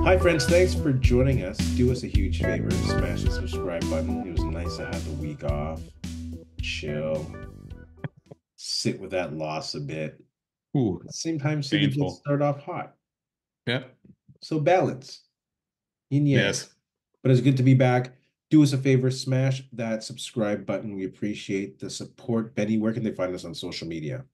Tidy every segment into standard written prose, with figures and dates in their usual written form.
Hi, friends. Thanks for joining us. Do us a huge favor, smash the subscribe button. It was nice to have the week off, chill, sit with that loss a bit. Ooh, At the same time, see the Jets painful. start off hot. Yeah. So balance, yin yang. Yes. But it's good to be back. Do us a favor, smash that subscribe button. We appreciate the support. Benny, where can they find us on social media?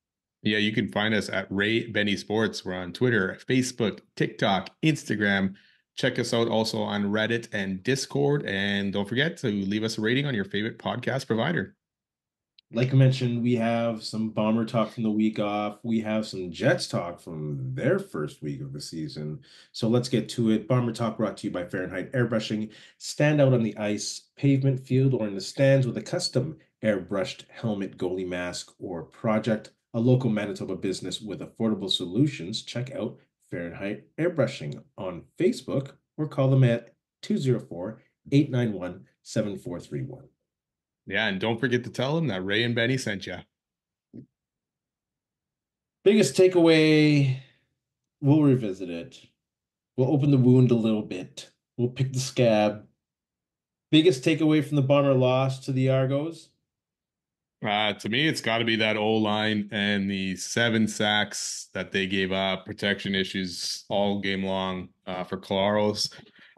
Yeah, you can find us at Ray Benny Sports. We're on Twitter, Facebook, TikTok, Instagram. Check us out also on Reddit and Discord. And don't forget to leave us a rating on your favorite podcast provider. Like I mentioned, we have some Bomber talk from the week off. We have some Jets talk from their first week of the season. So let's get to it. Bomber talk brought to you by Fahrenheit Airbrushing. Stand out on the ice, pavement, field, or in the stands with a custom airbrushed helmet, goalie mask, or project. A local Manitoba business with affordable solutions. Check out Fahrenheit Airbrushing on Facebook or call them at 204-891-7431. Yeah, and don't forget to tell them that Ray and Benny sent you. Biggest takeaway, we'll revisit it. We'll open the wound a little bit. We'll pick the scab. Biggest takeaway from the Bomber loss to the Argos. To me, it's got to be that O line and the 7 sacks that they gave up, protection issues all game long for Claros.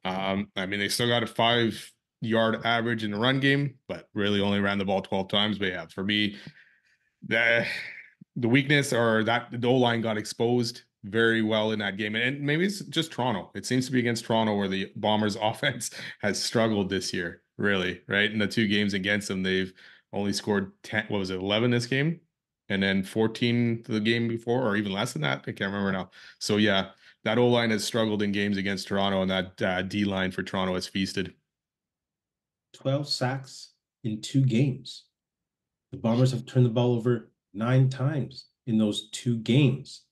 I mean, they still got a 5 yard average in the run game, but really only ran the ball 12 times. But yeah, for me, the the weakness or that the O line got exposed very well in that game. And maybe it's just Toronto. It seems to be against Toronto where the Bombers offense has struggled this year, really, right? In the 2 games against them, they've only scored 10, what was it, 11 this game? And then 14 the game before, or even less than that. I can't remember now. So yeah, that O line has struggled in games against Toronto, and that D line for Toronto has feasted. 12 sacks in 2 games. The Bombers have turned the ball over 9 times in those 2 games.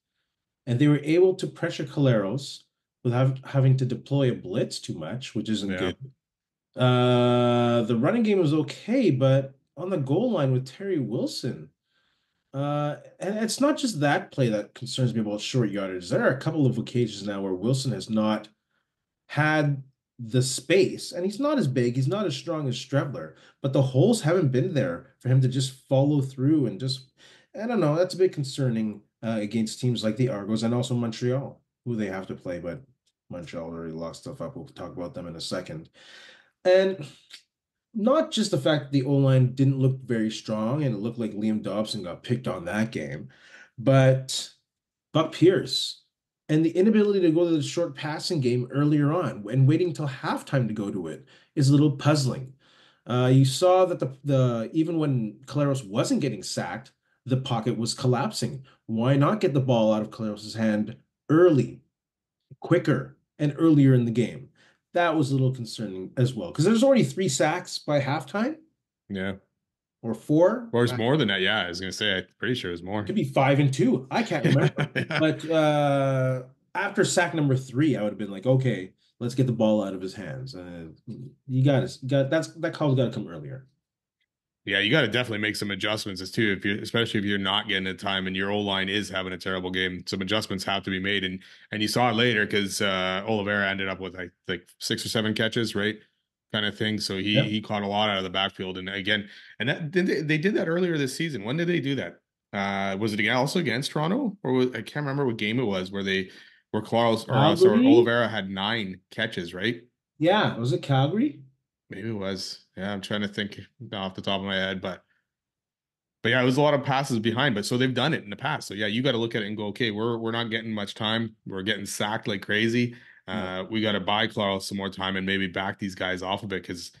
And they were able to pressure Caleros without having to deploy a blitz too much, which isn't Yeah. good. The running game was okay, but on the goal line with Terry Wilson, and it's not just that play that concerns me about short yardage. There are a couple of occasions now where Wilson has not had the space, and he's not as big, he's not as strong as Strevler, but the holes haven't been there for him to just follow through and just, I don't know, that's a bit concerning against teams like the Argos and also Montreal, who they have to play, but Montreal already lost stuff up. We'll talk about them in a second. And not just the fact that the O-line didn't look very strong and it looked like Liam Dobson got picked on that game, but Buck Pierce and the inability to go to the short passing game earlier on and waiting till halftime to go to it is a little puzzling. You saw that the even when Caleros wasn't getting sacked, the pocket was collapsing. Why not get the ball out of Caleros's hand early, quicker, and earlier in the game? That was a little concerning as well because there's already 3 sacks by halftime Yeah. or four. Or it's more than that. Yeah, I was gonna say, I'm pretty sure it was more. Could be 5 and 2. I can't remember. Yeah. But after sack number 3, I would have been like, okay, let's get the ball out of his hands. That call's got to come earlier. Yeah, you got to definitely make some adjustments as too, if you especially if you're not getting the time and your O line is having a terrible game. Some adjustments have to be made, and you saw it later because Oliveira ended up with like 6 or 7 catches, right, kind of thing. So he Yeah. he caught a lot out of the backfield, and again, and that they did that earlier this season. When did they do that? Was it also against Toronto, or I can't remember what game it was where Claus or sorry, Calgary? Oliveira had 9 catches, right? Yeah. Was it Calgary? Maybe it was. Yeah, I'm trying to think off the top of my head, but yeah, it was a lot of passes behind. But so they've done it in the past. So yeah, you got to look at it and go, okay, we're not getting much time. We're getting sacked like crazy. Yeah. We got to buy Claus some more time and maybe back these guys off a bit because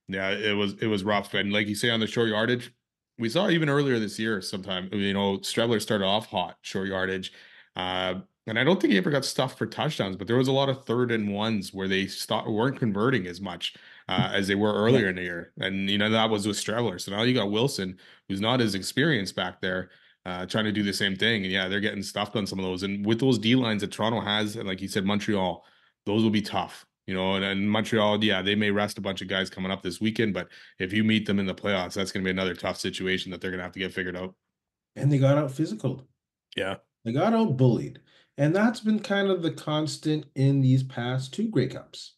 yeah, it was rough. And like you say on the short yardage, we saw even earlier this year sometime. Strebler started off hot short yardage. And I don't think he ever got stuffed for touchdowns, but there was a lot of 3rd and 1s where they weren't converting as much as they were Yeah. earlier in the year. And that was with Strebler. So now you got Wilson, who's not as experienced back there, trying to do the same thing. And yeah, they're getting stuffed on some of those. And with those D lines that Toronto has, and like you said, Montreal, those will be tough. And Montreal, yeah, they may rest a bunch of guys coming up this weekend, but if you meet them in the playoffs, that's going to be another tough situation that they're going to have to get figured out. And they got out physical. Yeah. They got out bullied. And that's been kind of the constant in these past two Grey Cups.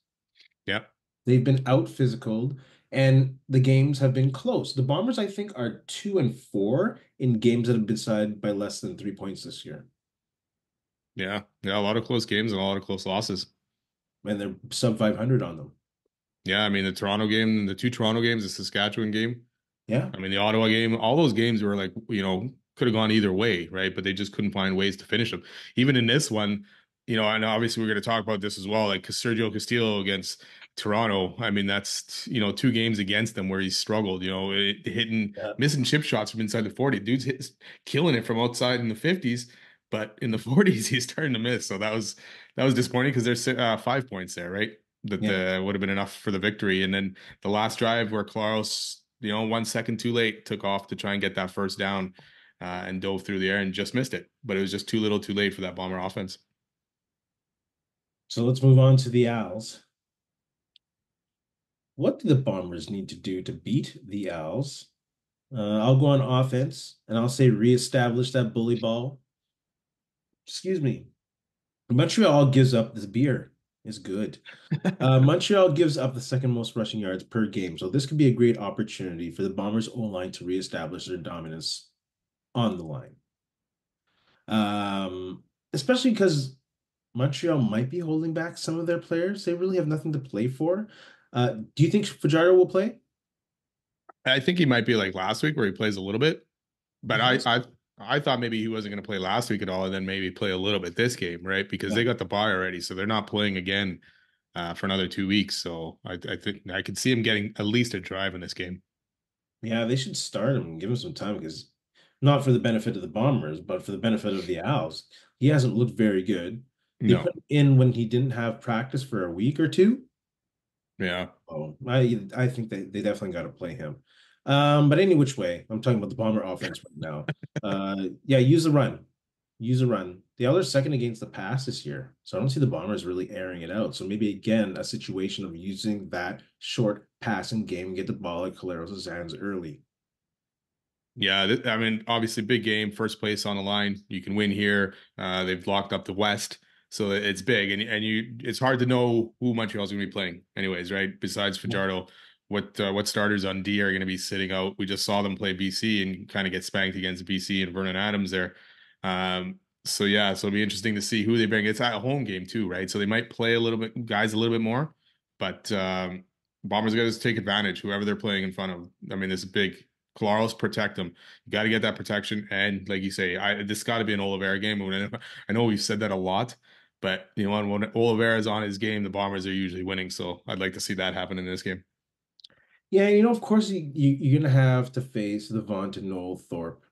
Yeah. They've been out physicaled and the games have been close. The Bombers, I think, are 2-4 in games that have been decided by less than 3 points this year. Yeah. Yeah. A lot of close games and a lot of close losses. And they're sub 500 on them. Yeah. I mean, the Toronto game, the two Toronto games, the Saskatchewan game. Yeah. I mean, the Ottawa game, all those games were like, could have gone either way, right? But they just couldn't find ways to finish them. Even in this one, and obviously we're going to talk about this as well, like Sergio Castillo against Toronto. I mean, that's, two games against them where he struggled, hitting, Yeah. missing chip shots from inside the 40. Killing it from outside in the 50s, but in the 40s, he's starting to miss. So that was disappointing because there's 5 points there, right? That Yeah. would have been enough for the victory. And then the last drive where Claros 1 second too late, took off to try and get that first down and dove through the air and just missed it. But it was just too little too late for that Bomber offense. So let's move on to the Owls. What do the Bombers need to do to beat the Owls? I'll go on offense and I'll say reestablish that bully ball. Excuse me. Montreal gives up this beer. Is good. Montreal gives up the second most rushing yards per game. So this could be a great opportunity for the Bombers O-line to reestablish their dominance on the line. Especially because Montreal might be holding back some of their players. They really have nothing to play for. Do you think Fajardo will play? I think he might be like last week where he plays a little bit, but He I has. I I thought maybe he wasn't going to play last week at all, and then maybe play a little bit this game, right? Because Yeah. they got the bye already, so they're not playing again for another 2 weeks. So I think I could see him getting at least a drive in this game. Yeah, they should start him and give him some time because not for the benefit of the Bombers, but for the benefit of the Owls. He hasn't looked very good. They No, put him in when he didn't have practice for a week or two. yeah, Oh, I think they definitely got to play him. But any which way, I'm talking about the Bomber offense right now. Yeah, use the run. Use the run. The other second against the pass this year. So I don't see the Bombers really airing it out. So maybe again a situation of using that short passing game and get the ball at Caleros' hands early. yeah. I mean, obviously, big game, first place on the line. You can win here. They've locked up the West, so it's big, it's hard to know who Montreal's going to be playing, anyways, right? Besides Fajardo, what starters on D are going to be sitting out? We just saw them play BC and kind of get spanked against BC and Vernon Adams there. So yeah, so it'll be interesting to see who they bring. It's at a home game too, right? So they might play a little bit, guys, a little bit more, but Bombers got to take advantage, whoever they're playing in front of. I mean, this is big. Claros, protect them. You got to get that protection. And like you say, this got to be an Oliveira game. I know we've said that a lot, but when Oliveira is on his game, the Bombers are usually winning. So I'd like to see that happen in this game. Yeah, of course you're gonna have to face the Vaughn to Noel Thorpe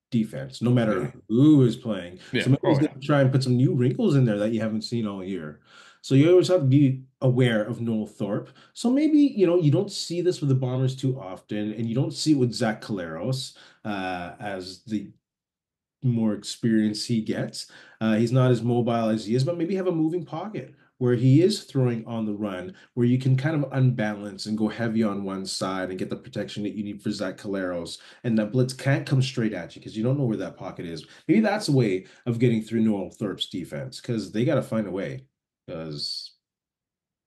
defense, no Yeah. matter who is playing. Yeah. So maybe he's Oh yeah. going to try and put some new wrinkles in there that you haven't seen all year. So you always have to be aware of Noel Thorpe. So maybe, you don't see this with the Bombers too often, and you don't see it with Zach Caleros as the more experience he gets. He's not as mobile as he is, but maybe have a moving pocket where he is throwing on the run, where you can kind of unbalance and go heavy on one side and get the protection that you need for Zach Caleros. And that blitz can't come straight at you because you don't know where that pocket is. Maybe that's a way of getting through Noel Thorpe's defense because they got to find a way because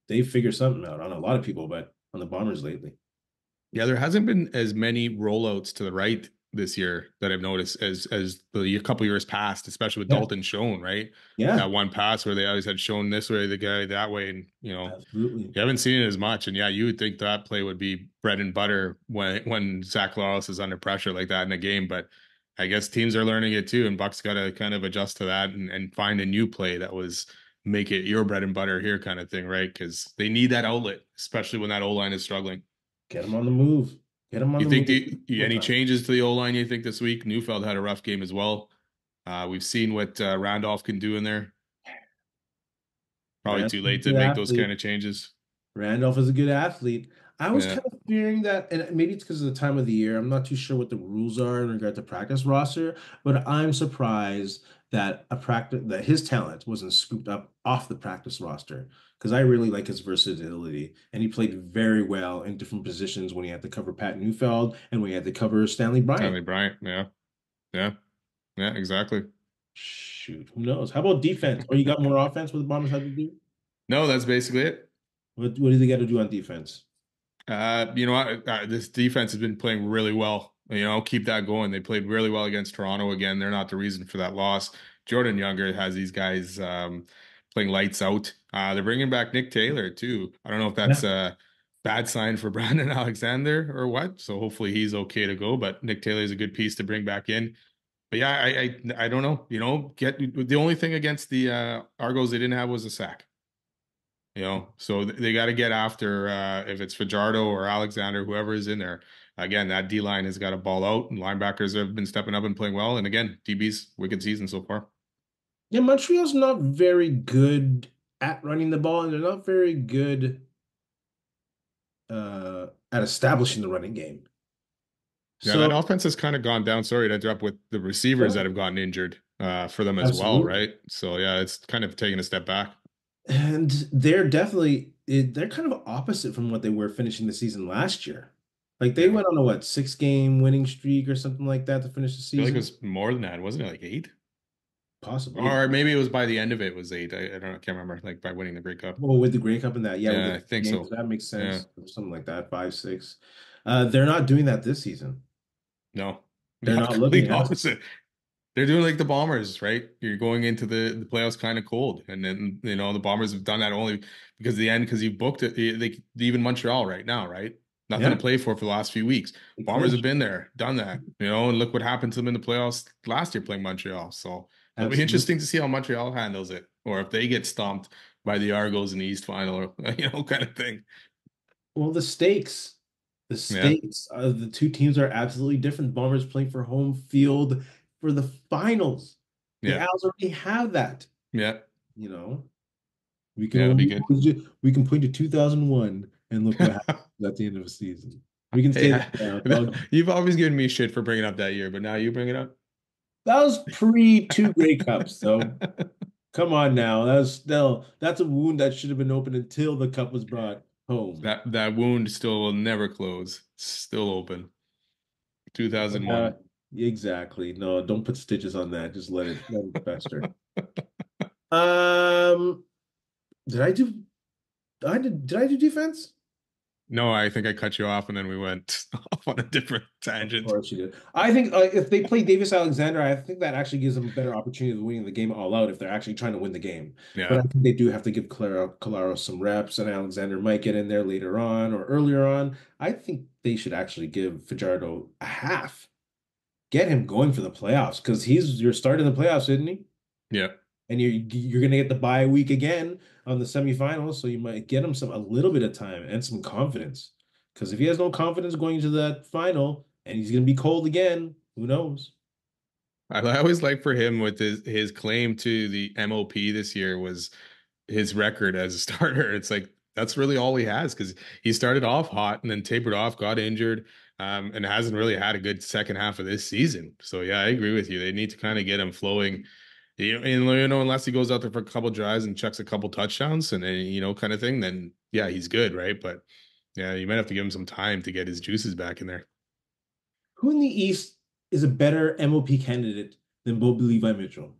they figure something out on a lot of people, but on the Bombers lately. Yeah, there hasn't been as many rollouts to the right this year that I've noticed as the couple years past, especially with Yeah. Dalton Schoen, right? Yeah. That one pass where they always had shown this way, the guy that way, and Absolutely. you haven't seen it as much. And yeah, you would think that play would be bread and butter when Zach Lawrence is under pressure like that in a game, but I guess teams are learning it too, and Buck's got to kind of adjust to that and find a new play that was make it your bread and butter here kind of thing, right? Because they need that outlet, especially when that O line is struggling. Get him on the move. Get him on You the think move. any changes to the O line? You think this week? Neufeld had a rough game as well. We've seen what Randolph can do in there. Probably too Randolph's late a to good make those kind athlete. of changes. Randolph is a good athlete. I was Yeah, kind of fearing that, and maybe it's because of the time of the year. I'm not too sure what the rules are in regard to practice roster, but I'm surprised that his talent wasn't scooped up off the practice roster because I really like his versatility, and he played very well in different positions when he had to cover Pat Neufeld and when he had to cover Stanley Bryant. Stanley Bryant. Yeah, yeah, yeah. Exactly. Shoot, who knows? How about defense? Or you got more offense? What the Bombers have to do? No, that's basically it. What do they got to do on defense? You know what? This defense has been playing really well. You know, keep that going. They played really well against Toronto again. They're not the reason for that loss. Jordan Younger has these guys playing lights out. They're bringing back Nick Taylor too. I don't know if that's Yeah. a bad sign for Brandon Alexander or what. So hopefully he's okay to go. But Nick Taylor is a good piece to bring back in. But yeah, I don't know. You know, get the only thing against the Argos they didn't have was a sack. You know, so they got to get after if it's Fajardo or Alexander, whoever is in there. Again, that D line has got to ball out, and linebackers have been stepping up and playing well. And again, DB's wicked season so far. Yeah, Montreal's not very good at running the ball, and they're not very good at establishing the running game. Yeah, that So, offense has kind of gone down. Sorry to interrupt with the receivers yeah, that have gotten injured for them as well, absolutely. right? So yeah, it's kind of taking a step back. And they're kind of opposite from what they were finishing the season last year. Like they Yeah, went on a what, 6-game winning streak or something like that to finish the I feel like it season? was more than that, wasn't it? Like eight, Possibly. or maybe it was by the end of it was eight. I don't know, I can't remember. Like by winning the Grey Cup. Well, with the Grey Cup and that, yeah, with Yeah, the I think games, so. that makes Yeah, sense. Or something like that, 5, 6. They're not doing that this season. no, They're yeah, the not looking complete as opposite. They're doing like the Bombers, right? You're going into the playoffs kind of cold, and then you know the Bombers have done that only because the end because you booked it. They even Montreal right now, right? Nothing to yeah, play for the last few weeks. they Bombers have clinched. been there, done that, you know, and look what happened to them in the playoffs last year playing Montreal. So it'll be Absolutely. interesting to see how Montreal handles it, or if they get stomped by the Argos in the East Final, or you know, kind of thing. Well, the Yeah, stakes of the two teams are absolutely different. Bombers playing for home field for the finals. The yeah, Owls already have that. yeah, You know, we can yeah. It'll be only good. we can point to 2001 and look what happened at the end of the season. We can say that Hey, now. It's all good. you've always given me shit for bringing up that year, but now you bring it up. That was pre two Grey Cups, so come on now. That's a wound that should have been open until the cup was brought home. That wound still will never close. It's still open. Uh, 2001. exactly. No, don't put stitches on that. Just let it fester. Um, did I do did I do defense? No, I think I cut you off and then we went off on a different Of tangent. course you did. I think if they play Davis Alexander, I think that actually gives them a better opportunity of winning the game all out if they're actually trying to win the game. But Yeah. I think they do have to give Claro some reps, and Alexander might get in there later on or earlier on. I think they should actually give Fajardo a half, get him going for the playoffs because you're starting the playoffs, isn't he? Yeah. And you're gonna get the bye week again on the semifinals, so you might get him a little bit of time and some confidence. Because if he has no confidence going to that final and he's gonna be cold again, who knows? I always like for him with his claim to the MOP this year was his record as a starter. It's like that's really all he has because he started off hot and then tapered off, got injured, and hasn't really had a good second half of this season. So yeah, I agree with you. They need to kind of get him flowing. You know, unless he goes out there for a couple drives and chucks a couple touchdowns and then, you know, kind of thing, then yeah, he's good, right? But yeah, you might have to give him some time to get his juices back in there. Who in the East is a better MOP candidate than Bobby Levi Mitchell?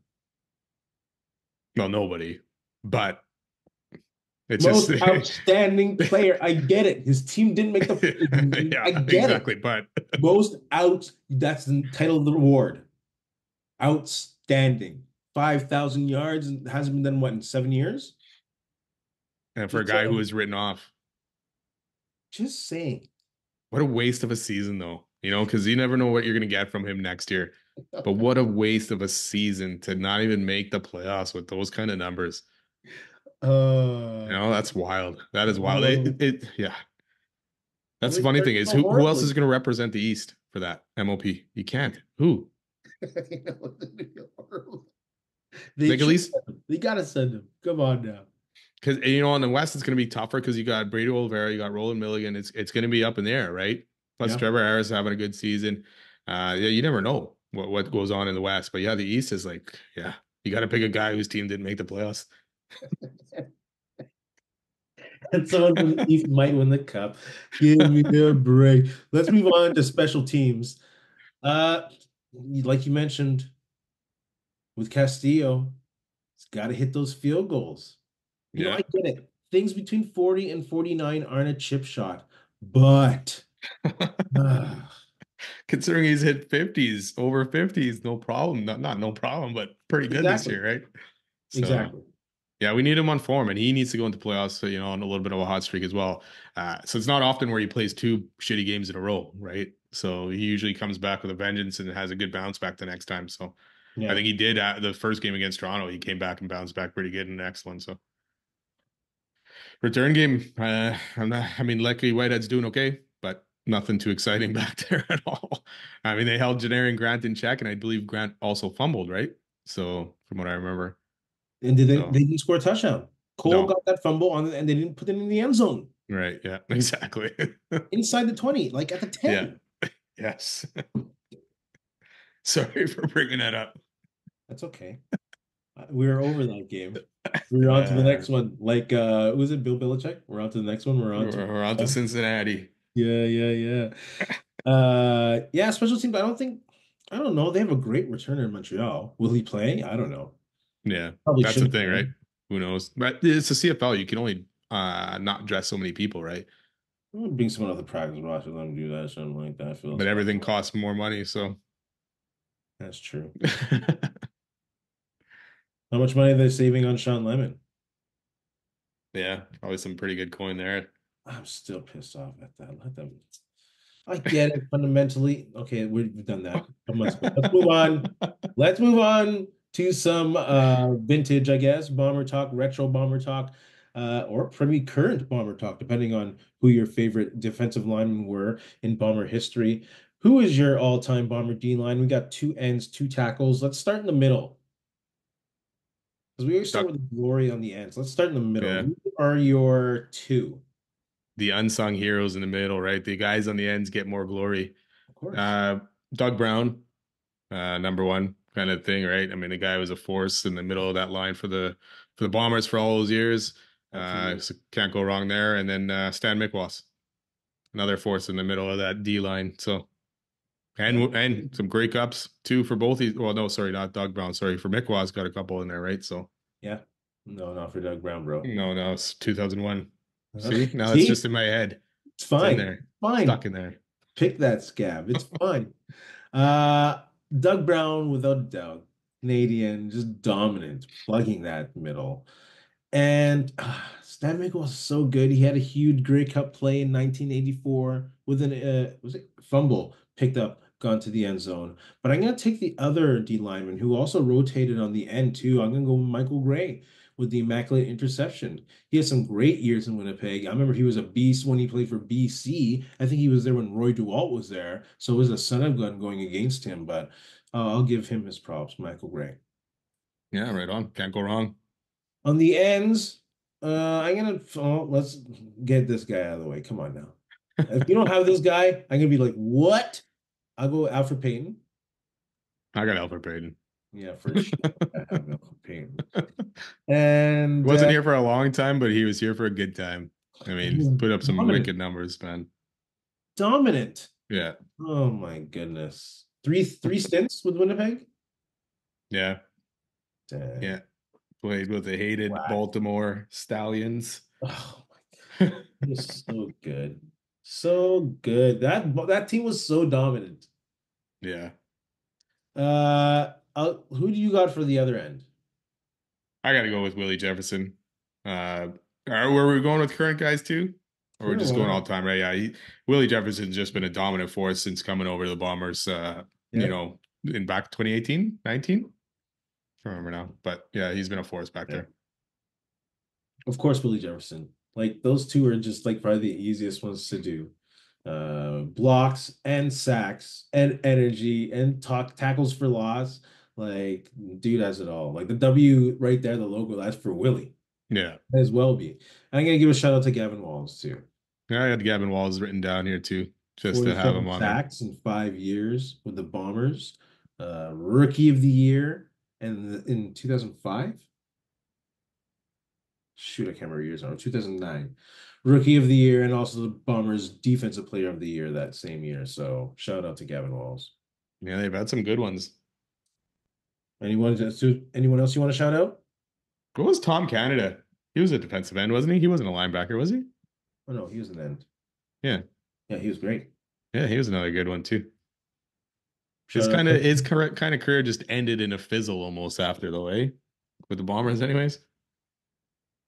Well, nobody, but it's just Most outstanding player. I get it. His team didn't make I yeah, get it. exactly. But Most out. That's the title of the reward. Outstanding. 5,000 yards and hasn't been done what in 7 years? and for a Just guy who saying. was written off, Just saying. what a waste of a season, though. You know, because you never know what you're going to get from him next year. But what a waste of a season to not even make the playoffs with those kind of numbers. You Uh, know, that's wild. That is wild. well, Yeah. well, That's they the funny started thing is so who else horribly. is going to represent the East for that MOP? You can't. Who? They Like at should least send him. They gotta send him. Come on now. because you know on the West it's going to be tougher because you got Brady Oliveira, you got Roland Milligan. It's going to be up in the air, right? Plus Yeah. Trevor Harris having a good season. Yeah, you never know what goes on in the West, but yeah, the East is like yeah, you got to pick a guy whose team didn't make the playoffs. And someone from the East might win the cup. Give me a break. Let's move on to special teams. Uh, like you mentioned, with Castillo. He's got to hit those field goals. I Yeah. get it. Things between 40 and 49 aren't a chip shot, but uh, Considering he's hit 50s, over 50s, no problem. Not no problem, but pretty good this exactly, year, right? So exactly. yeah, we need him on form, and he needs to go into playoffs, so, on a little bit of a hot streak as well. So it's not often where he plays two shitty games in a row, right? So he usually comes back with a vengeance and has a good bounce back the next time. So I Yeah. think he did the first game against Toronto. He came back and bounced back pretty good and excellent. So return game, I'm not. I mean, luckily Whitehead's doing okay, but nothing too exciting back there at all. I mean, they held Janae Grant in check, and I believe Grant also fumbled, right? So from what I remember, And did they so didn't score a touchdown. Cole no. got that fumble on and they didn't put it in the end zone. Right. Yeah, It was exactly. inside the 20, like at the Yeah. 10. Yes. Sorry for bringing that up. That's okay. We were over that game. We were on to the Uh, next one. Like was it Bill Belichick? We're on to the next one. We're on to we're on to Cincinnati. yeah, yeah, yeah. Yeah, special teams. I don't know. They have a great returner in Montreal. Will he play? I don't know. Yeah, Probably that's the shouldn't thing, play. right? Who knows? But it's a CFL. You can only not dress so many people, right? Bring someone off the practice roster, let them do that, something like that. Feels But fine. everything costs more money, so That's true. How much money are they saving on Sean Lemon? yeah, probably some pretty good coin there. I'm still pissed off at that. Let them. I get it fundamentally. Okay, we've done that a couple months ago. Let's move on. Let's move on to some vintage, I guess, bomber talk, retro bomber talk, or pretty current bomber talk, depending on who your favorite defensive linemen were in bomber history. Who is your all-time bomber D line? We got two ends, two tackles. Let's start in the middle. Because we always start Duck, with the glory on the ends. Let's start in the middle. yeah, Who are your two? the unsung heroes in the middle, right? The guys on the ends get more glory. Of course. Uh, Doug Brown, number one kind of thing, right? I mean, the guy was a force in the middle of that line for the Bombers for all those years. Absolutely. So can't go wrong there. And then Stan Mikwas, another force in the middle of that D line. So Yeah. and some Grey Cups too for both these. Well, no, sorry, not Doug Brown. Sorry, for Mikwas got a couple in there, right? So Yeah. No, not for Doug Brown, bro. no, it's 2001. See, now it's just See? in my head. It's It's in fine. there, Fine. stuck in there. Pick that scab. It's fine. Uh, Doug Brown, without a doubt, Canadian, just dominant, plugging that middle. And Stan Mikkel was so good. He had a huge Grey Cup play in 1984 with an was it fumble picked up, gone to the end zone. But I'm gonna take the other D lineman who also rotated on the end too. I'm gonna go with Michael Gray with the immaculate interception. He had some great years in Winnipeg. I remember he was a beast when he played for BC. I think he was there when Roy DeWalt was there, so it was a son of gun going against him. But I'll give him his props, Michael Gray. Yeah, right on. Can't go wrong. On the ends, let's get this guy out of the way. Come on now. If you don't have this guy, I'm gonna be like, what? I'll go Alfred Payton. I got Alfred Payton. Yeah, for sure. I have Alfred Payton. And Wasn't here for a long time, but he was here for a good time. I he mean, was put up some dominant. wicked numbers, man. Dominant. Yeah, Oh my goodness. Three stints with Winnipeg? yeah, Dang. yeah. Played with the hated Whack. Baltimore Stallions. Oh my God. He was so good. So good. That team was so dominant. Yeah, Who do you got for the other end? I got to go with Willie Jefferson. Were we going with current guys too, or we're Sure, just why going all not? time? Right? Yeah, Willie Jefferson's just been a dominant force since coming over to the Bombers. Yeah. In back 2018, 19. I don't remember now, but yeah, he's been a force back Yeah. there. Of course, Willie Jefferson. Like those two are just like probably the easiest ones to do. Blocks and sacks and energy and tackles for loss. Like, dude has it all. Like the W right there, the logo, that's for Willie. Yeah, As well be. And I'm gonna give a shout out to Gavin Walls too. yeah. I had Gavin Walls written down here too, just to have him 47 on there. sacks in 5 years with the Bombers. Rookie of the year and in 2005. Shoot, I can't remember years now. 2009. Rookie of the year and also the Bombers defensive player of the year that same year. So shout out to Gavin Walls. Yeah, they've had some good ones. Anyone else you want to shout out? What was Tom Canada? He was a defensive end, wasn't he? He wasn't a linebacker, was he? Oh no, he was an end. Yeah. Yeah, he was great. Yeah, he was another good one too. Shout out. His correct kind of career just ended in a fizzle almost after the way with the Bombers, anyways.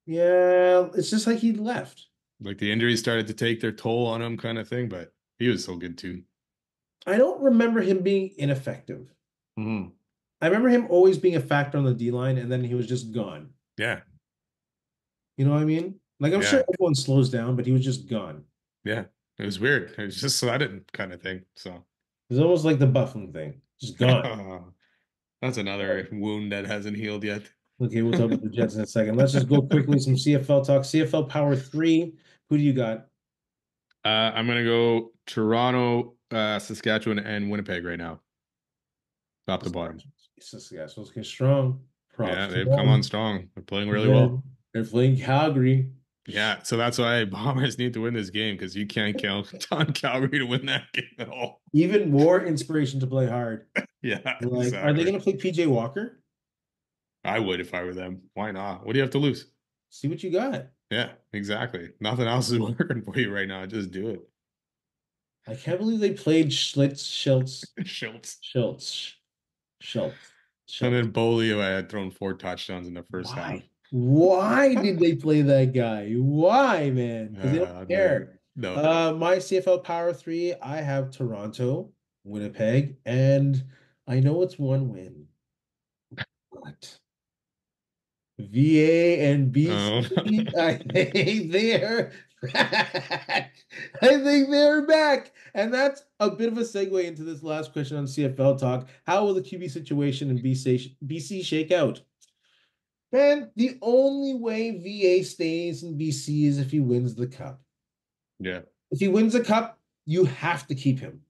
Yeah, it's just like he left. Like the injuries started to take their toll on him, kind of thing. But he was so good too. I don't remember him being ineffective. Hmm. I remember him always being a factor on the D line, and then he was just gone. Yeah, You know what I mean? Like I'm sure yeah, everyone slows down, but he was just gone. yeah. It was weird. It was just sudden kind of thing. So It was almost like the Buffalo thing, just gone. that's another wound that hasn't healed yet. Okay, we'll talk about the Jets in a second. Let's just go quickly some CFL talk. CFL Power 3. Who do you got? I'm gonna go Toronto, Saskatchewan, and Winnipeg right now, top to bottom. Saskatchewan's getting strong. Props Yeah, to they've come on them. strong. They're playing really well. Again, they're playing Calgary. Yeah, so that's why Bombers need to win this game because you can't count on Calgary to win that game at all. Even more inspiration to play hard. Yeah, Like, are they exactly. going to play PJ Walker? I would if I were them. Why not? What do you have to lose? See what you got. Yeah, exactly. Nothing else is working for you right now. Just do it. I can't believe they played Schultz. Schultz, Schultz, And Schultz. then Bolio had thrown 4 touchdowns in the first half. Why? Why did they play that guy? Why, man? Because they don't Man. care. No. My CFL Power 3, I have Toronto, Winnipeg, and I know it's one win. But VA and Oh. BC, I think they're back. I think they're back. And that's a bit of a segue into this last question on CFL talk. How will the QB situation in BC shake out? Man, the only way VA stays in BC is if he wins the cup. Yeah. If he wins the cup, you have to keep him.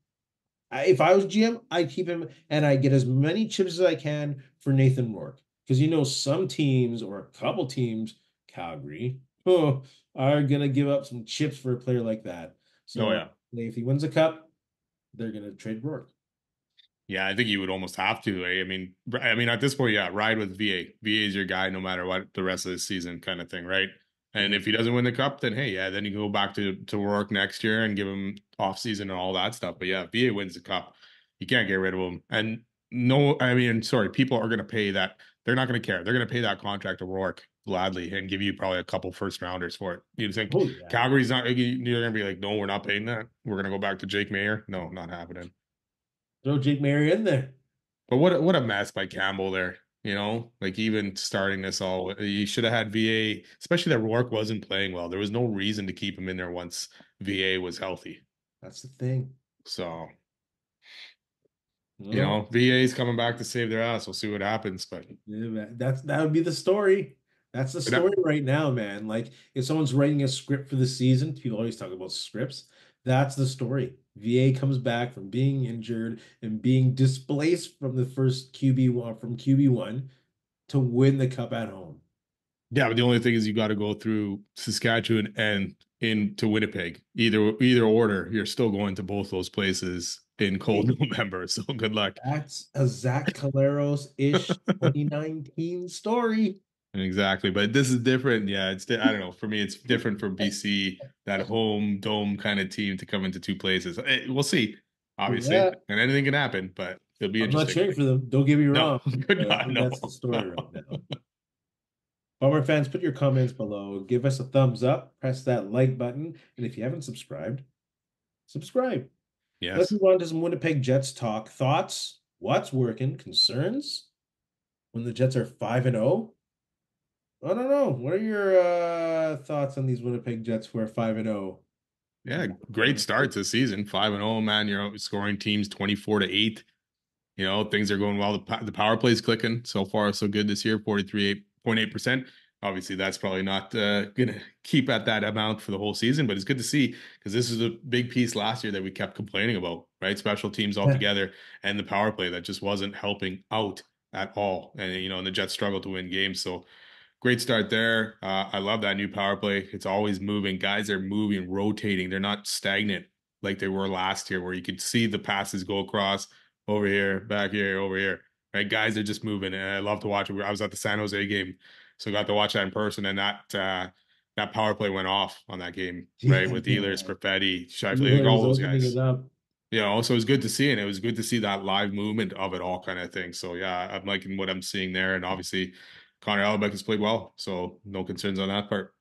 If I was GM, I'd keep him and I get as many chips as I can for Nathan Rourke. Because some teams or a couple teams, Calgary, are gonna give up some chips for a player like that. Oh So yeah. if he wins a cup, they're gonna trade Rourke. Yeah, I think you would almost have to. Eh? I mean, at this point, yeah, ride with VA. VA is your guy no matter what the rest of the season, kind of thing, right? And Mhm. if he doesn't win the cup, then hey, yeah, then you can go back to work next year and give him off season and all that stuff. But yeah, if VA wins the cup, you can't get rid of him. And no, I mean, sorry, people are going to pay that. They're not going to care. They're going to pay that contract to Rourke gladly and give you probably a couple first rounders for it. You think Oh yeah. Calgary's not? You're going to be like, no, we're not paying that. We're going to go back to Jake Mayer. No, not happening. Throw Jake Mary in there. But what a mess by Campbell there. Like even starting this all, you should have had VA, especially that Rourke wasn't playing well. There was no reason to keep him in there once VA was healthy. That's the thing. So, No, VA's coming back to save their ass. We'll see what happens. But yeah, man. That would be the story. That's the story right now, man. Like if someone's writing a script for the season, people always talk about scripts. That's the story. VA comes back from being injured and being displaced from the first QB1 from QB1 to win the cup at home. yeah, but the only thing is you got to go through Saskatchewan and into Winnipeg. Either order, you're still going to both those places in cold Hey, November. So good luck. that's a Zach Caleros-ish 2019 story. Exactly, but this is different. Yeah, I don't know. For me, it's different for BC, that home dome kind of team to come into two places. We'll see, obviously, Yeah, and anything can happen, but it'll be I'm not interesting. cheering for them. Don't get me No, wrong, good but I God, think no. that's the story right now. Bomber fans, put your comments below. Give us a thumbs up, press that like button, and if you haven't subscribed, subscribe. Let's Yes. move on to some Winnipeg Jets talk. Thoughts? What's working? Concerns? When the Jets are 5-0? I don't know. What are your thoughts on these Winnipeg Jets who are 5-0? Yeah, great start to the season. 5-0, man. You're scoring teams 24-8. Things are going well. The power play is clicking. So far, so good this year, 43.8%. Obviously, that's probably not going to keep at that amount for the whole season, but it's good to see because this is a big piece last year that we kept complaining about, right? Special teams altogether and the power play that just wasn't helping out at all. And the Jets struggled to win games. So great start there. I love that new power play. It's always moving. Guys are moving, rotating. They're not stagnant like they were last year, where you could see the passes go across over here, back here, over here. right? Guys are just moving, and I love to watch it. I was at the San Jose game, so got to watch that in person, and that power play went off on that game, right? Yeah, With Ehlers, Perfetti, Scheifele, like Wheeler all is those opening guys. it up. So it was good to see, and it was good to see that live movement of it all kind of thing. So yeah, I'm liking what I'm seeing there, and obviously Connor Albeck has played well, so no concerns on that part.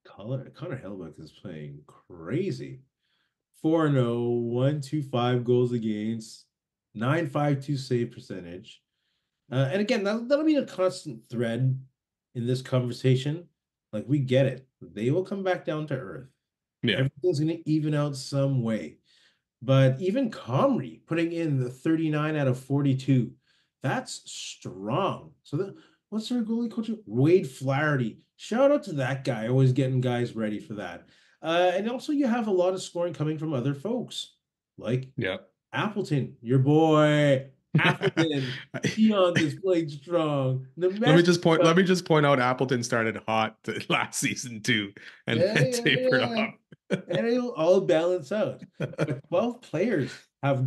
Connor Hellebuyck is playing crazy. 4-0, 125 goals against, 9.52 save percentage. And again, that'll be a constant thread in this conversation. Like, we get it. They will come back down to earth. Yeah, Everything's going to even out some way. But even Comrie putting in the 39 out of 42, that's strong. So what's their goalie coach? Wade Flaherty. Shout out to that guy, always getting guys ready for that. And also you have a lot of scoring coming from other folks, like yeah. Appleton, your boy. Appleton, Keon is playing strong. Let Nemestica, me just point out Appleton started hot last season too, and yeah, then yeah, tapered yeah. off. And it'll all balance out. But 12 players have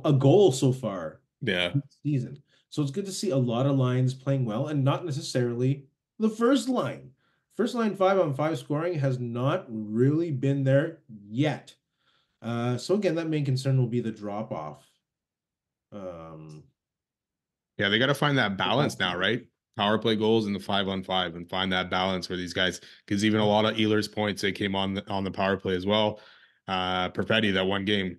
a goal so far Yeah. this season. So it's good to see a lot of lines playing well and not necessarily the first line. First line 5-on-5 scoring has not really been there yet. So again, that main concern will be the drop off. Um, Yeah, they got to find that balance now, offensively. right? Power play goals in the 5-on-5 and find that balance for these guys. Because even a lot of Ehlers points, they came on the power play as well. Perfetti, that one game,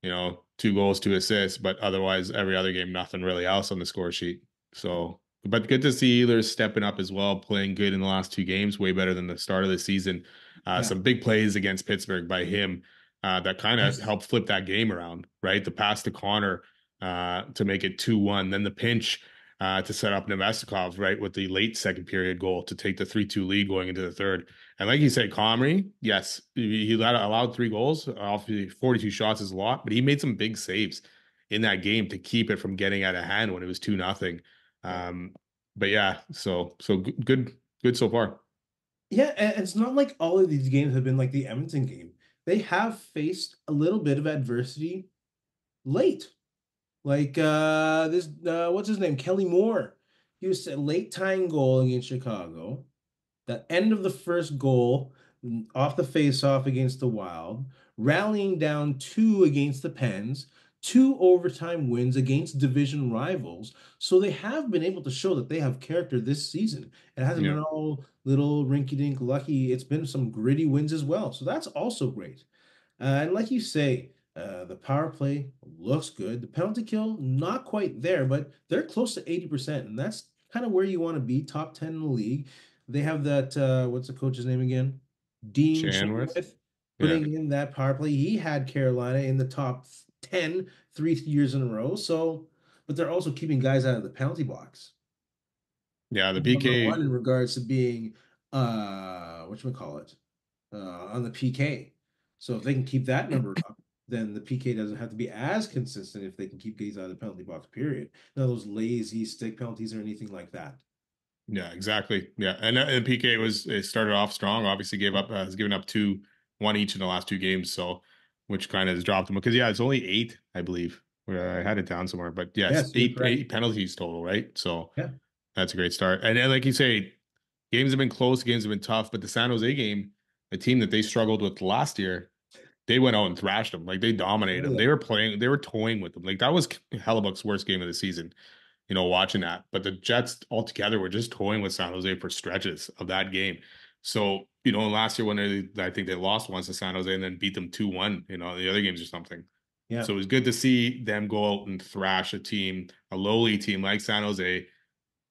2 goals, 2 assists, but otherwise every other game, nothing really else on the score sheet. So, but good to see Ehlers stepping up as well, playing good in the last 2 games, way better than the start of the season. Yeah. Some big plays against Pittsburgh by him that kind of Yes. helped flip that game around, right? The pass to Connor to make it 2-1, then the pinch to set up Nemestikov, right, with the late second period goal to take the 3-2 lead going into the third. And like you said, Comrie, yes, he allowed 3 goals. Obviously, 42 shots is a lot, but he made some big saves in that game to keep it from getting out of hand when it was 2-0. Yeah. But yeah, so good so far. Yeah, and it's not like all of these games have been like the Edmonton game. They have faced a little bit of adversity late. Like this what's his name? Kelly Moore. He was a late tying goal against Chicago. The end of the first goal off the face-off against the Wild, rallying down two against the Pens, two overtime wins against division rivals. So they have been able to show that they have character this season. It hasn't Yeah. been all little rinky-dink lucky. It's been some gritty wins as well. So that's also great. And like you say, the power play looks good. The penalty kill, not quite there, but they're close to 80%. And that's kind of where you want to be, top 10 in the league. They have that, what's the coach's name again? Dean Shanworth. Chenoweth Yeah. putting in that power play. He had Carolina in the top 10 3 years in a row. So, but they're also keeping guys out of the penalty box. Yeah, the Number one PK. in regards to being, whatchamacallit, on the PK. So if they can keep that number up, then the PK doesn't have to be as consistent if they can keep guys out of the penalty box, period. None of those lazy stick penalties or anything like that. Yeah, exactly. Yeah, and PK it started off strong. Obviously, gave up has given up one each in the last 2 games. So, which kind of has dropped him because yeah, it's only 8, I believe. Where I had it down somewhere, but yes, Yes, you're correct. eight penalties total, right? So Yeah. that's a great start. And then, like you say, games have been close, games have been tough, but the San Jose game, a team that they struggled with last year, they went out and thrashed them. Like they dominated Oh, them. yeah. They were toying with them. Like that was Hellebuck's worst game of the season, watching that. But the Jets altogether were just toying with San Jose for stretches of that game. So, last year when I think they lost once to San Jose and then beat them 2-1, the other games or something. Yeah. So it was good to see them go out and thrash a lowly team like San Jose,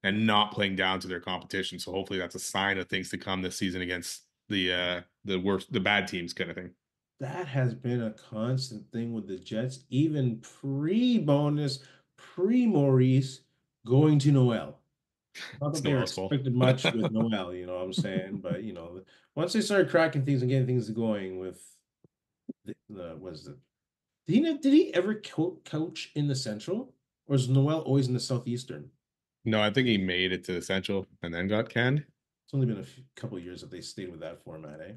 and not playing down to their competition. So hopefully that's a sign of things to come this season against the bad teams kind of thing. That has been a constant thing with the Jets, even pre-bonus, pre-Maurice going to Noel. Not It's that they were Noel's fault. expected much with Noel, you know what I'm saying? But once they started cracking things and getting things going with the was the did he ever coach in the Central, or is Noel always in the Southeastern? No, I think he made it to the Central and then got canned. It's only been a couple of years that they stayed with that format, eh?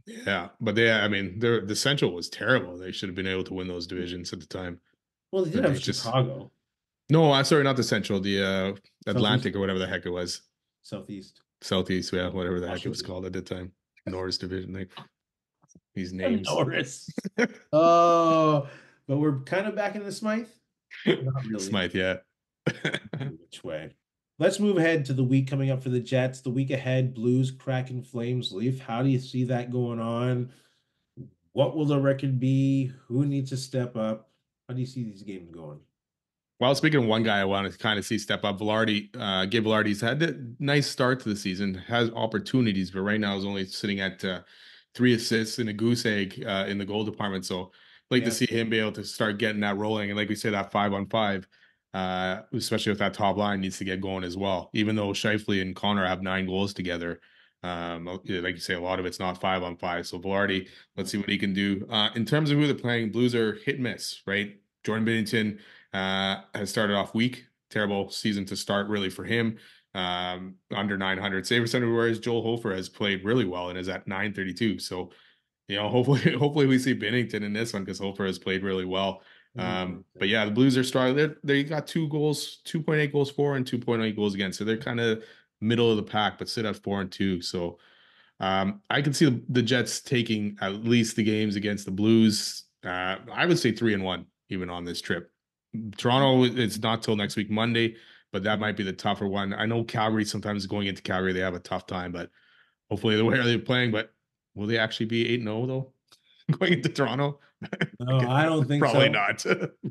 Yeah, but I mean, the Central was terrible. They should have been able to win those divisions at the time, Well, they did but they have just Chicago. No, I'm sorry, not the Central, the Southeast, Atlantic or whatever the heck it was. Southeast, Southeast, yeah, whatever the heck it was Washington. call at the time. Norris Division, like these names. Norris. Oh, but we're kind of back in the Smythe. Not really. Smythe, yeah. Which way? Let's move ahead to the week coming up for the Jets. The week ahead, Blues, Kraken, Flames, Leaf. How do you see that going on? What will the record be? Who needs to step up? How do you see these games going? Well, speaking of one guy I want to kind of see step up, Velarde, Gabe Velarde's had a nice start to the season, has opportunities, but right now is only sitting at 3 assists and a goose egg in the goal department. So I'd like to Yeah. see him be able to start getting that rolling. And like we said, that 5-on-5, especially with that top line, needs to get going as well. Even though Scheifele and Connor have 9 goals together, like you say, a lot of it's not 5-on-5. So Velarde, let's see what he can do. In terms of who they're playing, Blues are hit and miss, right? Jordan Binnington has started off weak. Terrible season to start, really, for him. Under 900 save percentage, whereas Joel Hofer has played really well and is at 932. So, hopefully, hopefully we see Bennington in this one because Hofer has played really well. But yeah, the Blues are strong. They got 2 goals, 2.8 goals for and 2.8 goals against. So they're kind of middle of the pack, but sit at 4-2. So I can see the Jets taking at least the games against the Blues. I would say 3-1 even on this trip. Toronto, it's not till next week, Monday, but that might be the tougher one. I know Calgary sometimes going into Calgary, they have a tough time, but hopefully the way they're playing, but will they actually be 8-0 though? Going into Toronto? No, I don't think Probably so. not.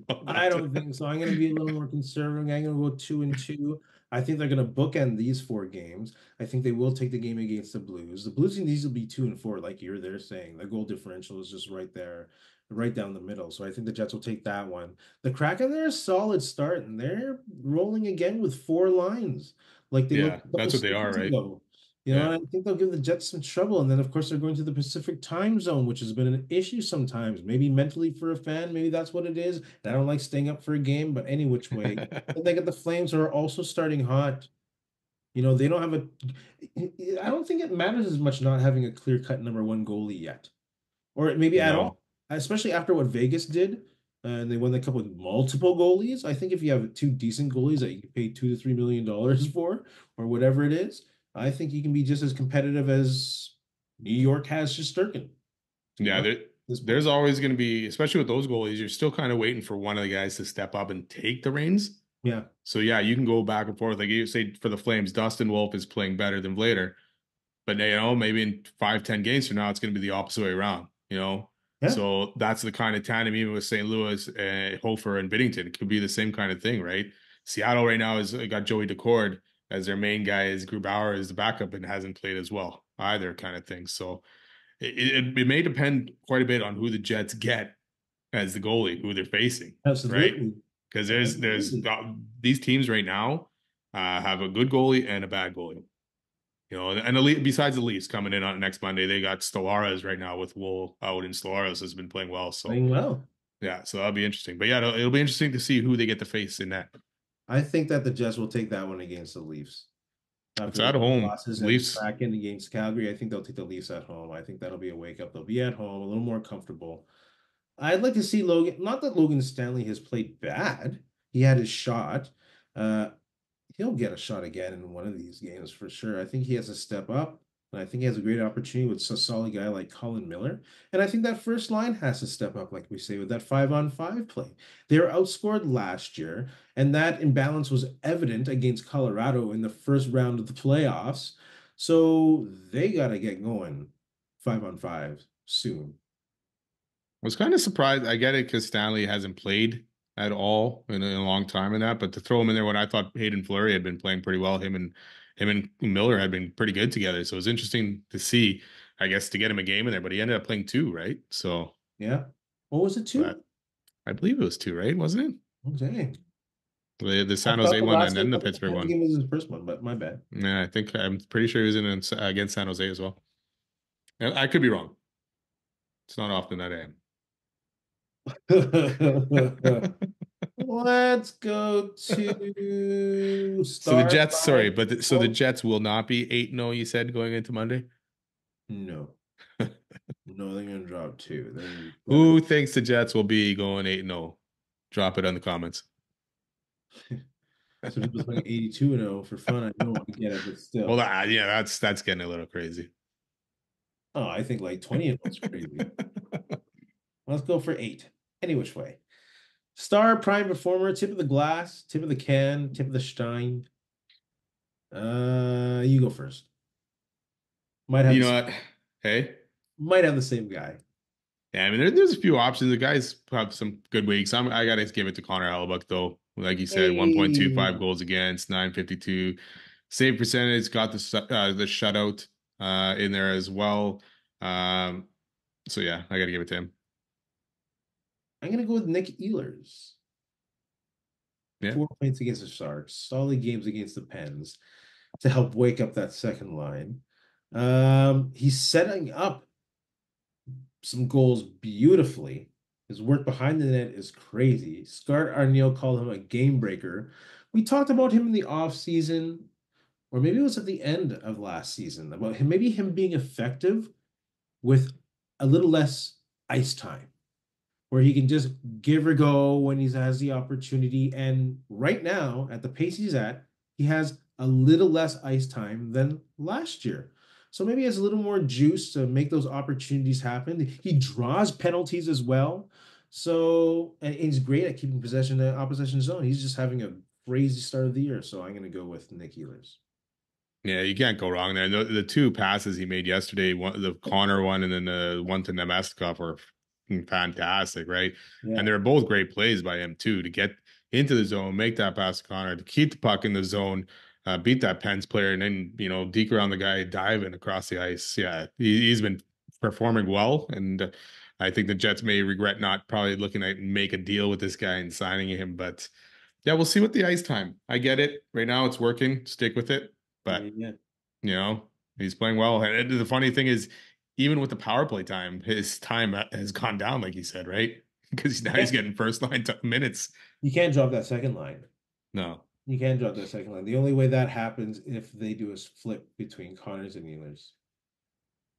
Probably I not. don't think so. I'm going to be a little more conservative. I'm going to go 2-2. I think they're going to bookend these 4 games. I think they will take the game against the Blues. The Blues need these will be 2-4, like you're there saying. The goal differential is just right there, right down the middle. So I think the Jets will take that one. The Kraken, they're a solid start, and they're rolling again with 4 lines, like they Yeah, looked a couple that's what they are, seasons right? ago. Yeah. And I think they'll give the Jets some trouble. And then, of course, they're going to the Pacific time zone, which has been an issue sometimes. Maybe mentally for a fan, maybe that's what it is. And I don't like staying up for a game, but any which way. And they got the Flames who are also starting hot. They don't have I don't think it matters as much not having a clear-cut number one goalie yet, or maybe at all, No. especially after what Vegas did. And they won the cup with multiple goalies. I think if you have 2 decent goalies that you can pay $2 to $3 million for, or whatever it is, I think you can be just as competitive as New York has Shesterkin. To be Yeah, honest, at this there's point. always going to be, especially with those goalies, you're still kind of waiting for one of the guys to step up and take the reins. Yeah. So yeah, you can go back and forth. Like you say for the Flames, Dustin Wolf is playing better than Vlader. But maybe in 5, 10 games from now, it's going to be the opposite way around. Yeah. So that's the kind of tandem even with St. Louis, Hofer, and Biddington. It could be the same kind of thing, right? Seattle right now has got Joey Decord as their main guy, as Grubauer is the backup and hasn't played as well either, kind of thing. So it may depend quite a bit on who the Jets get as the goalie, who they're facing, right? Absolutely. Because there's Absolutely. these teams right now have a good goalie and a bad goalie. And besides the Leafs coming in on next Monday, they got Stellares right now with Wool out, and Stellares has been playing well. So Playing well. yeah, so that'll be interesting. But yeah, it'll be interesting to see who they get to face in that. I think that the Jets will take that one against the Leafs. It's After the at two home. losses and the Leafs. Kraken against Calgary, I think they'll take the Leafs at home. I think that'll be a wake up. They'll be at home, a little more comfortable. I'd like to see Logan, not that Logan Stanley has played bad. He had his shot. Uh, he'll get a shot again in one of these games for sure. I think he has to step up, and I think he has a great opportunity with a solid guy like Colin Miller. And I think that first line has to step up, like we say, with that 5-on-5 play. They were outscored last year, and that imbalance was evident against Colorado in the first round of the playoffs. So they got to get going 5-on-5 soon. I was kind of surprised. I get it because Stanley hasn't played at all in a long time in that, but to throw him in there when I thought Hayden Fleury had been playing pretty well, him and Miller had been pretty good together. So it was interesting to see, I guess, to get him a game in there, but he ended up playing 2, right? So, Yeah. What was it, but two? I believe it was 2, right? Wasn't it? Oh, dang. The I San thought Jose the one last and game, then the I thought Pittsburgh the one. game was his first one, but my bad. Yeah, I'm pretty sure he was against San Jose as well. I could be wrong. It's not often that I am. Let's go to So the start Jets, sorry, five. but so the Oh, Jets will not be 8-0, you said, going into Monday? no. No, they're gonna drop two. They're gonna Who thinks the Jets will be going 8-0? Drop it in the comments. So people saying 82-0 for fun. I know, I get it, but Well, still. yeah, that's getting a little crazy. Oh, I think like 20-0 is crazy. Let's go for 8. Any which way. Star prime performer, tip of the glass, tip of the can, tip of the stein. You go first. Might have You the know what? Hey, same guy. yeah, I mean, there's a few options. The guys have some good weeks. I gotta give it to Connor Hellebuck though. Like you said, Hey, 1.25 goals against, 952 save percentage. Got the shutout in there as well. Um, so yeah, I gotta give it to him. I'm gonna go with Nick Ehlers. Yeah. 4 points against the Sharks, solid games against the Pens to help wake up that second line. He's setting up some goals beautifully. His work behind the net is crazy. Scott Arniel called him a game breaker. We talked about him in the offseason, or maybe it was at the end of last season, about him maybe him being effective with a little less ice time, where he can just give or go when he has the opportunity. And right now, at the pace he's at, he has a little less ice time than last year. So maybe he has a little more juice to make those opportunities happen. He draws penalties as well. So, and he's great at keeping possession in the opposition zone. He's just having a crazy start of the year. So I'm going to go with Nick Ehlers. Yeah, you can't go wrong there. The two passes he made yesterday, the Connor one and then the one to Nemestikov were fantastic, right? And Yeah. they're both great plays by him too to get into the zone, make that pass to Connor, to keep the puck in the zone, beat that Pens player, and then deke around the guy, diving across the ice. Yeah, he's been performing well, and I think the Jets may regret not probably looking at make a deal with this guy and signing him, but yeah, we'll see with the ice time. I get it. Right now, it's working. Stick with it. But Yeah. you know, he's playing well. And the funny thing is, even with the power play time, his time has gone down, like you said, right? Because now he's Yeah. getting first line minutes. You can't drop that second line. No. You can drop that second line. The only way that happens if they do a flip between Connors and Ehlers.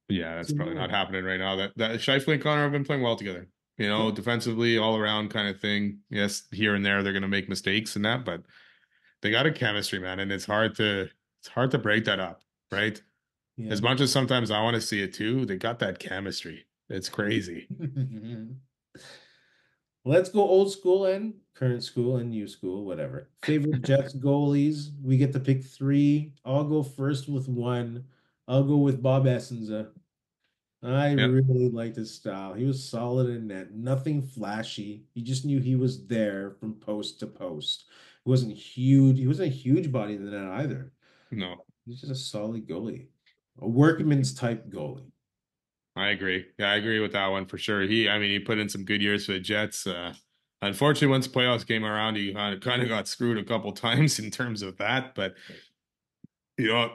Yeah, that's So probably not no. happening right now. That Scheifele and Connor have been playing well together. Yeah. Defensively, all around kind of thing. Yes, here and there they're going to make mistakes and that, but they got a chemistry, man, and it's hard to break that up, right? Yeah. As much as sometimes I want to see it too, they got that chemistry. It's crazy. Let's go old school and current school and new school, whatever. Favorite Jets goalies. We get to pick three. I'll go first with one. I'll go with Bob Essenza. I Yep. really liked his style. He was solid in net, nothing flashy. You just knew he was there from post to post. He wasn't huge. He wasn't a huge body in the net either. No. He's just a solid goalie, a workman's type goalie. I agree. Yeah, I agree with that one for sure. I mean, he put in some good years for the Jets. Unfortunately, once playoffs came around, he kind of got screwed a couple times in terms of that. But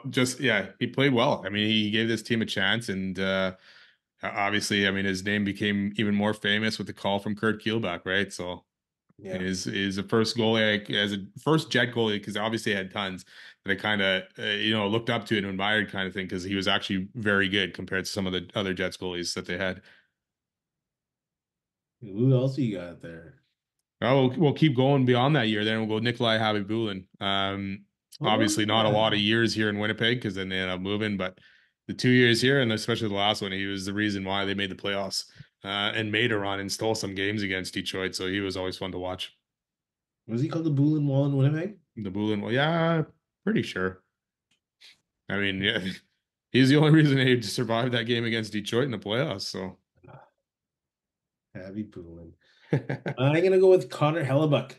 just yeah, he played well. I mean, he gave this team a chance, and obviously, I mean, his name became even more famous with the call from Kurt Kielbach, right? So Yeah. is the first goalie as a first Jet goalie because obviously he had tons that I kind of looked up to and admired kind of thing because he was actually very good compared to some of the other Jets goalies that they had. Who else you got there? Oh, we'll keep going beyond that year. Then we'll go Nikolai Habibulin. Oh, Obviously not a lot of yeah. years here in Winnipeg because then they ended up moving, but the 2 years here and especially the last one, he was the reason why they made the playoffs and made a run and stole some games against Detroit. So he was always fun to watch. Was he called the Bulin Wall in Winnipeg? The Bulin, well, yeah, pretty sure. I mean, yeah, he's the only reason he survived that game against Detroit in the playoffs. So Ah, Abby Bulin. I'm gonna go with Connor Hellebuck.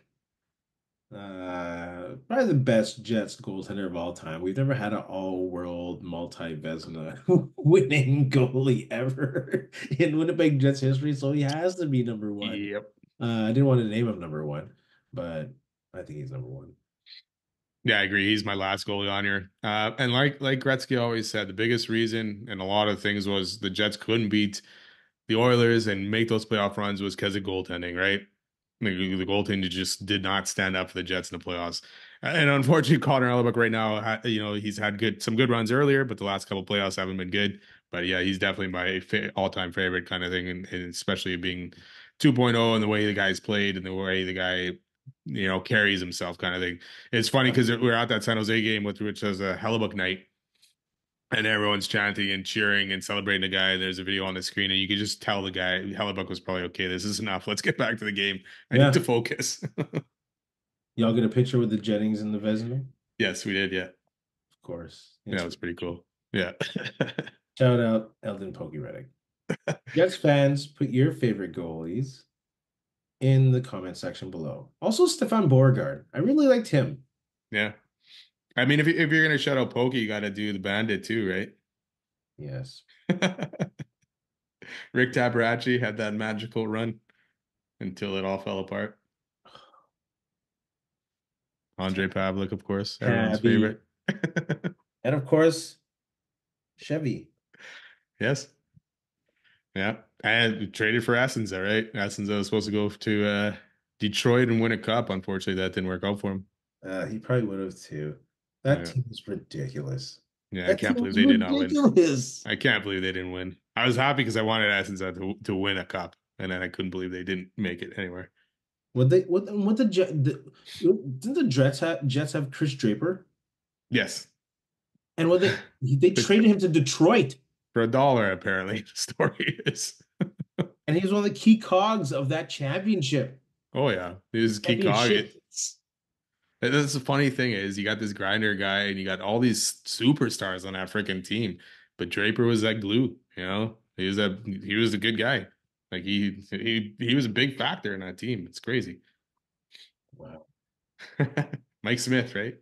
Probably the best Jets goaltender of all time. We've never had an all-world multi-Vezina winning goalie ever in Winnipeg Jets history, so he has to be number one. yep. I didn't want to name him number one, but I think he's number one. Yeah, I agree. He's my last goalie on here. And like Gretzky always said, the biggest reason and a lot of things was the Jets couldn't beat the Oilers and make those playoff runs was because of goaltending, right? The goaltending just did not stand up for the Jets in the playoffs. And unfortunately, Connor Hellebuck right now, he's had some good runs earlier, but the last couple playoffs haven't been good. But yeah, he's definitely my all-time favorite kind of thing, and especially being 2.0 and the way the guy's played and the way the guy carries himself kind of thing. It's funny because we were at that San Jose game which was a Hellebuck night, and everyone's chanting and cheering and celebrating the guy. There's a video on the screen, and you could just tell the guy Hellebuck was probably okay. This is enough. Let's get back to the game. I need to Yeah. focus. Y'all get a picture with the Jennings and the Vezina? Yes, we did. Yeah, Of course. yeah, that was pretty Inspiration. cool. Yeah. Shout out Eldon Pokey Reddick. Jets fans, put your favorite goalies in the comment section below. Also, Stefan Beauregard. I really liked him. Yeah. I mean, if you're gonna shout out Pokey, you got to do the Bandit too, right? Yes. Rick Taparachi had that magical run until it all fell apart. Andre Pavlik, of course, everyone's Tabby. favorite. And of course, Chevy. Yes. Yeah. And we traded for Assenza, right? Assenza was supposed to go to Detroit and win a cup. Unfortunately, that didn't work out for him. He probably would have too. That Yeah. team is ridiculous. Yeah, I That can't team believe is they did not win. ridiculous. I can't believe they didn't win. I was happy because I wanted Assenza to win a cup, and then I couldn't believe they didn't make it anywhere. What the didn't the Jets have Chris Draper? Yes. And what they But traded him to Detroit, for a dollar, apparently, the story is. and he was one of the key cogs of that championship. Oh yeah, this is key cog. Championship. That's the funny thing is you got this grinder guy and you got all these superstars on that freaking team, but Draper was that glue. He was a good guy. Like he was a big factor in that team. It's crazy. Wow. Mike Smith, right?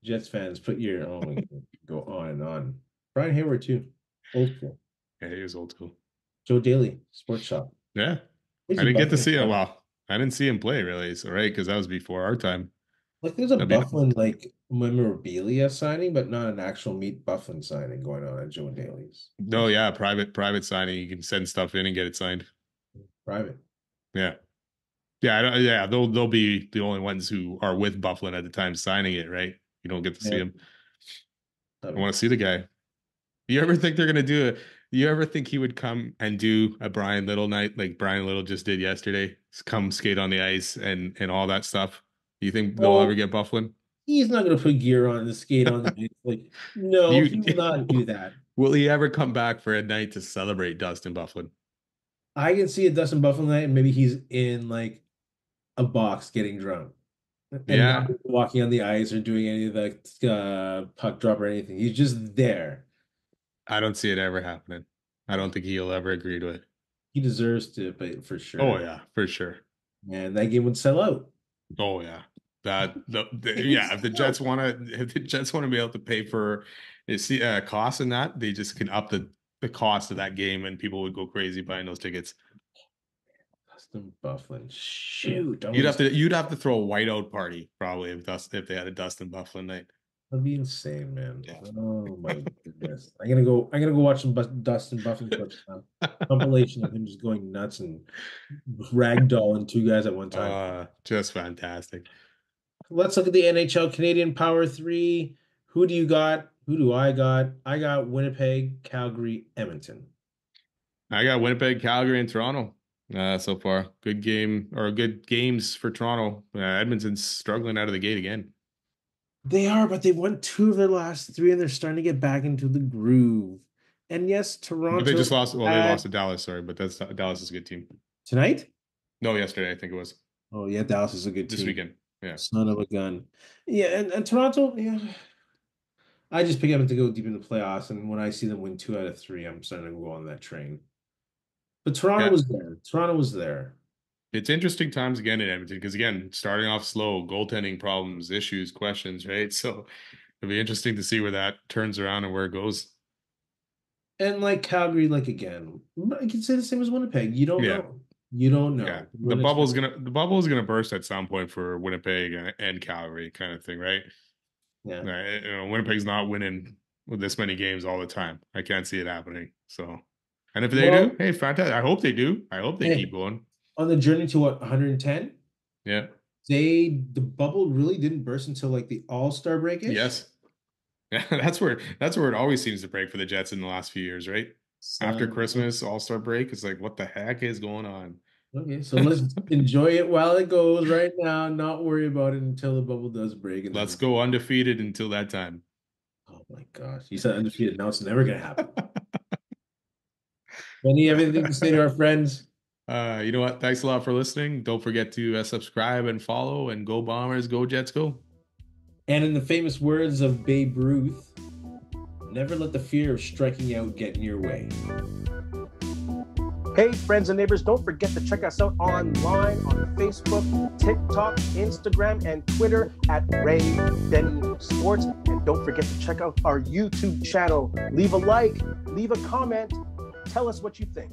Jets fans, put your own go on and on. Brian Hayward too. Old school. Yeah, he was old school. Joe Daly, Sports Shop. Yeah, I Crazy didn't get to Buffalo see him. stuff. Well, I didn't see him play really. So right, because that was before our time. Like there's a I mean, Bufflin like memorabilia signing, but not an actual meet Bufflin signing going on at Joe Daly's. no, yeah, private signing. You can send stuff in and get it signed. Private. Yeah. Yeah, I don't, yeah, they'll be the only ones who are with Bufflin at the time signing it, right? You don't get to see Yeah, him. that'd I be want cool. to see the guy. You ever think they're gonna do it? You ever think he would come and do a Brian Little night like Brian Little just did yesterday? Just come skate on the ice and all that stuff. Do you think they'll ever No, get Bufflin? he's not gonna put gear on and skate on the ice. Like, no, he You will not do that. will he ever come back for a night to celebrate Dustin Bufflin? I can see a Dustin Bufflin night, and maybe he's in like a box getting drunk and not Yeah, walking on the ice or doing any of the puck drop or anything. He's just there. I don't see it ever happening. I don't think he'll ever agree to it. He deserves to, but for Oh sure. yeah, for sure. And that game would sell out. Oh yeah. It would Yeah, if the sell out. Jets want to if the Jets want to be able to pay for see costs in that, they just can up the cost of that game and people would go crazy buying those tickets. Dustin Bufflin. Shoot, I You'd want have to. to you'd have to throw a whiteout party probably if they had a Dustin Bufflin night. That'd be insane, man. Yeah. Oh my goodness. I'm gonna go watch some Dustin Bufflin clips now. Compilation of him just going nuts and ragdolling two guys at one time. Just fantastic. Let's look at the NHL Canadian Power 3. Who do you got? Who do I got? I got Winnipeg, Calgary, Edmonton. I got Winnipeg, Calgary, and Toronto. So far, good game or good games for Toronto. Edmonton's struggling out of the gate again. They are, but they've won two of their last three, and they're starting to get back into the groove. And yes, But they Toronto just lost. Well, they lost had to Dallas. Sorry, but that's Dallas is a good team. tonight. No, yesterday I think it was Oh yeah, Dallas is a good this team. weekend. Yeah, Son of a gun. Yeah, and Toronto, yeah. I just pick them to go deep in the playoffs, and when I see them win two out of three, I'm starting to go on that train. But Toronto yeah. was there. Toronto was there. It's interesting times again in Edmonton because again, starting off slow, goaltending problems, issues, questions, right? So it'll be interesting to see where that turns around and where it goes. And like Calgary, like again, I can say the same as Winnipeg. You don't Yeah, know. You don't yeah. know. When it's The bubble is gonna burst at some point for Winnipeg and Calgary, kind of thing, right? yeah. Winnipeg's not winning with this many games all the time. I can't see it happening. So, and if they do, Well, hey, fantastic. I hope they do. I hope they keep hey, going. on the journey to what, 110? Yeah. The bubble really didn't burst until like the All-Star break-ish. Yes. Yeah, that's where it always seems to break for the Jets in the last few years, right? After Son, Christmas, All-Star break, it's like, what the heck is going on? Okay, so let's enjoy it while it goes right now, not worry about it until the bubble does break, and Let's then go undefeated until that time. oh my gosh, you said undefeated. Now it's never gonna happen. Benny, have anything to say to our friends? You know what? Thanks a lot for listening. Don't forget to subscribe and follow, and go Bombers, go Jets, go. And in the famous words of Babe Ruth, never let the fear of striking out get in your way. Hey, friends and neighbors, don't forget to check us out online on Facebook, TikTok, Instagram, and Twitter at Ray Benny Sports. And don't forget to check out our YouTube channel. Leave a like, leave a comment, tell us what you think.